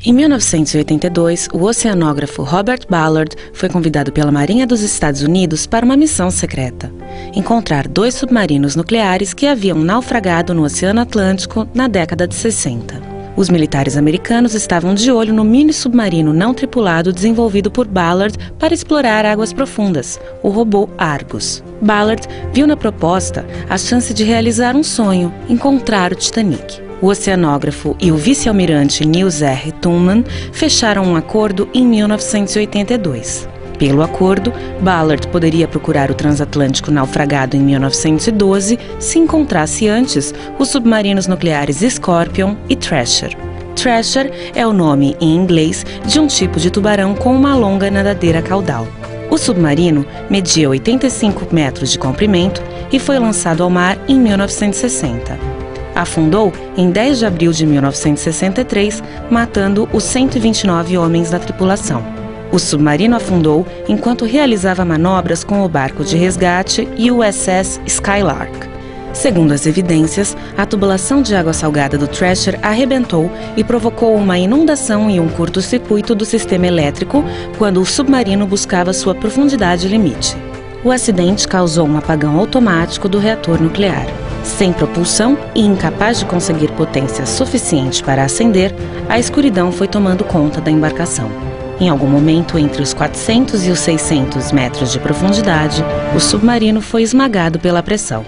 Em 1982, o oceanógrafo Robert Ballard foi convidado pela Marinha dos Estados Unidos para uma missão secreta: encontrar 2 submarinos nucleares que haviam naufragado no Oceano Atlântico na década de 60. Os militares americanos estavam de olho no mini submarino não tripulado desenvolvido por Ballard para explorar águas profundas, o robô Argus. Ballard viu na proposta a chance de realizar um sonho: encontrar o Titanic. O oceanógrafo e o vice-almirante Niels R. Tunman fecharam um acordo em 1982. Pelo acordo, Ballard poderia procurar o transatlântico naufragado em 1912 se encontrasse antes os submarinos nucleares Scorpion e Thrasher. Thrasher é o nome, em inglês, de um tipo de tubarão com uma longa nadadeira caudal. O submarino media 85 metros de comprimento e foi lançado ao mar em 1960. Afundou em 10 de abril de 1963, matando os 129 homens da tripulação. O submarino afundou enquanto realizava manobras com o barco de resgate USS Skylark. Segundo as evidências, a tubulação de água salgada do Thrasher arrebentou e provocou uma inundação e um curto-circuito do sistema elétrico quando o submarino buscava sua profundidade limite. O acidente causou um apagão automático do reator nuclear. Sem propulsão e incapaz de conseguir potência suficiente para acender, a escuridão foi tomando conta da embarcação. Em algum momento, entre os 400 e os 600 metros de profundidade, o submarino foi esmagado pela pressão.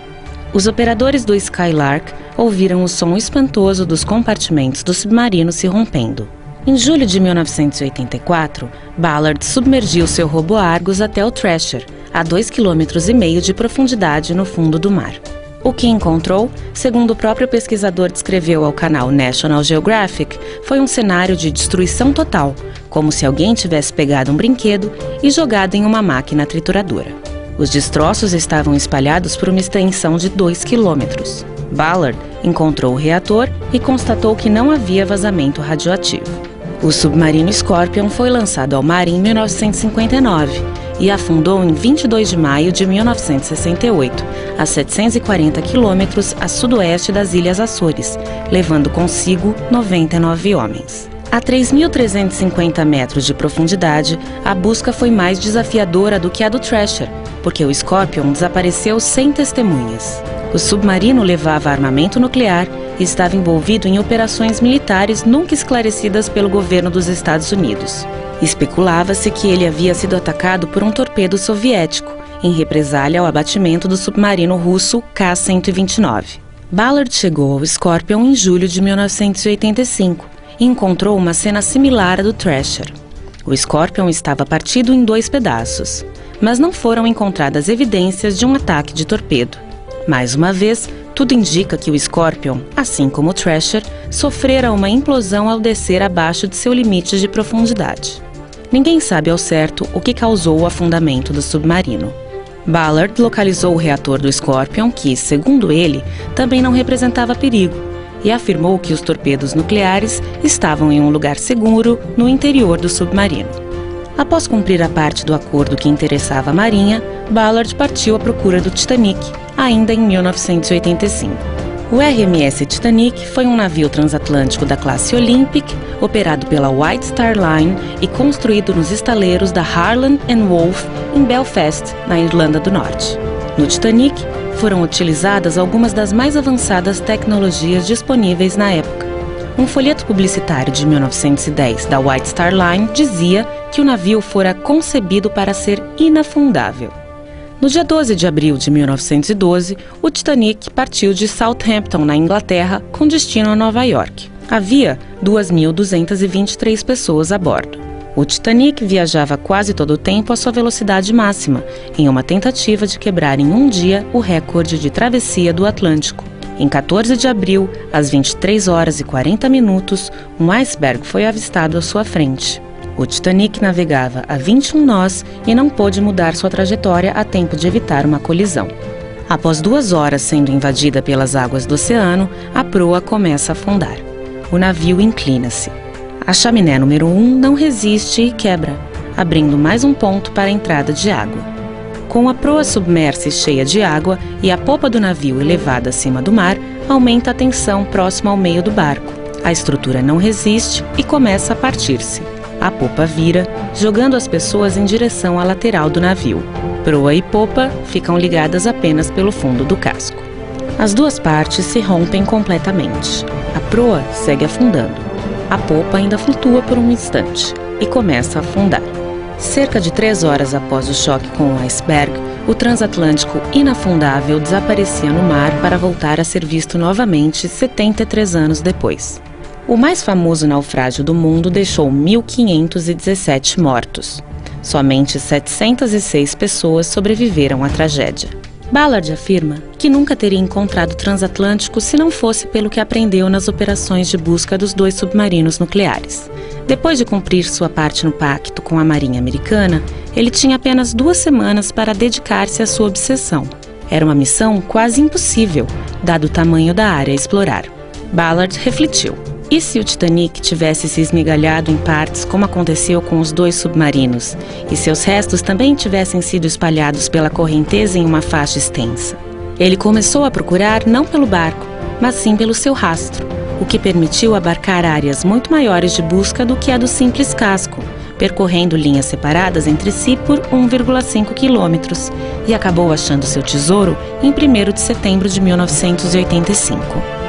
Os operadores do Skylark ouviram o som espantoso dos compartimentos do submarino se rompendo. Em julho de 1984, Ballard submergiu seu robô Argus até o Thrasher, a 2,5 km de profundidade no fundo do mar. O que encontrou, segundo o próprio pesquisador descreveu ao canal National Geographic, foi um cenário de destruição total, como se alguém tivesse pegado um brinquedo e jogado em uma máquina trituradora. Os destroços estavam espalhados por uma extensão de 2 quilômetros. Ballard encontrou o reator e constatou que não havia vazamento radioativo. O submarino Scorpion foi lançado ao mar em 1959 e afundou em 22 de maio de 1968, a 740 quilômetros a sudoeste das Ilhas Açores, levando consigo 99 homens. A 3.350 metros de profundidade, a busca foi mais desafiadora do que a do Thrasher, porque o Scorpion desapareceu sem testemunhas. O submarino levava armamento nuclear e estava envolvido em operações militares nunca esclarecidas pelo governo dos Estados Unidos. Especulava-se que ele havia sido atacado por um torpedo soviético, em represália ao abatimento do submarino russo K-129. Ballard chegou ao Scorpion em julho de 1985 e encontrou uma cena similar à do Thrasher. O Scorpion estava partido em 2 pedaços, mas não foram encontradas evidências de um ataque de torpedo. Mais uma vez, tudo indica que o Scorpion, assim como o Thrasher, sofrera uma implosão ao descer abaixo de seu limite de profundidade. Ninguém sabe ao certo o que causou o afundamento do submarino. Ballard localizou o reator do Scorpion, que, segundo ele, também não representava perigo, e afirmou que os torpedos nucleares estavam em um lugar seguro no interior do submarino. Após cumprir a parte do acordo que interessava a Marinha, Ballard partiu à procura do Titanic, ainda em 1985. O RMS Titanic foi um navio transatlântico da classe Olympic, operado pela White Star Line e construído nos estaleiros da Harland & Wolff, em Belfast, na Irlanda do Norte. No Titanic, foram utilizadas algumas das mais avançadas tecnologias disponíveis na época. Um folheto publicitário de 1910 da White Star Line dizia que o navio fora concebido para ser inafundável. No dia 12 de abril de 1912, o Titanic partiu de Southampton, na Inglaterra, com destino a Nova York. Havia 2.223 pessoas a bordo. O Titanic viajava quase todo o tempo à sua velocidade máxima, em uma tentativa de quebrar em um dia o recorde de travessia do Atlântico. Em 14 de abril, às 23 horas e 40 minutos, um iceberg foi avistado à sua frente. O Titanic navegava a 21 nós e não pôde mudar sua trajetória a tempo de evitar uma colisão. Após 2 horas sendo invadida pelas águas do oceano, a proa começa a afundar. O navio inclina-se. A chaminé número 1 não resiste e quebra, abrindo mais um ponto para a entrada de água. Com a proa submersa e cheia de água e a popa do navio elevada acima do mar, aumenta a tensão próxima ao meio do barco. A estrutura não resiste e começa a partir-se. A popa vira, jogando as pessoas em direção à lateral do navio. Proa e popa ficam ligadas apenas pelo fundo do casco. As duas partes se rompem completamente. A proa segue afundando. A popa ainda flutua por um instante e começa a afundar. Cerca de 3 horas após o choque com o iceberg, o transatlântico inafundável desaparecia no mar para voltar a ser visto novamente 73 anos depois. O mais famoso naufrágio do mundo deixou 1.517 mortos. Somente 706 pessoas sobreviveram à tragédia. Ballard afirma que nunca teria encontrado o transatlântico se não fosse pelo que aprendeu nas operações de busca dos 2 submarinos nucleares. Depois de cumprir sua parte no pacto com a Marinha Americana, ele tinha apenas 2 semanas para dedicar-se à sua obsessão. Era uma missão quase impossível, dado o tamanho da área a explorar. Ballard refletiu. E se o Titanic tivesse se esmigalhado em partes como aconteceu com os 2 submarinos, e seus restos também tivessem sido espalhados pela correnteza em uma faixa extensa? Ele começou a procurar não pelo barco, mas sim pelo seu rastro, o que permitiu abarcar áreas muito maiores de busca do que a do simples casco, percorrendo linhas separadas entre si por 1,5 quilômetros, e acabou achando seu tesouro em 1º de setembro de 1985.